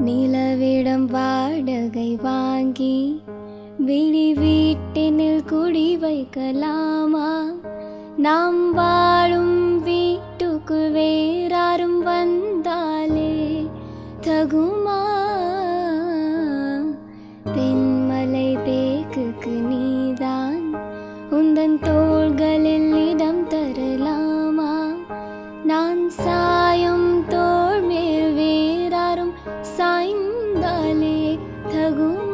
நிலவிடம் வாடகை வாங்கி விழி வீட்டினில் குடி வைக்கலாமா? நாம் வாழும் வீட்டுக்குள் வேறாரும் வந்தாலே தகுமா? தென்மலை தேக்குக்கு நீதான் உந்தன் தோள்களில் இடம் தரலாமா? நான் சாயும் தோள் மேல் வேறாரும் சாய்ந்தாலே தகுமா?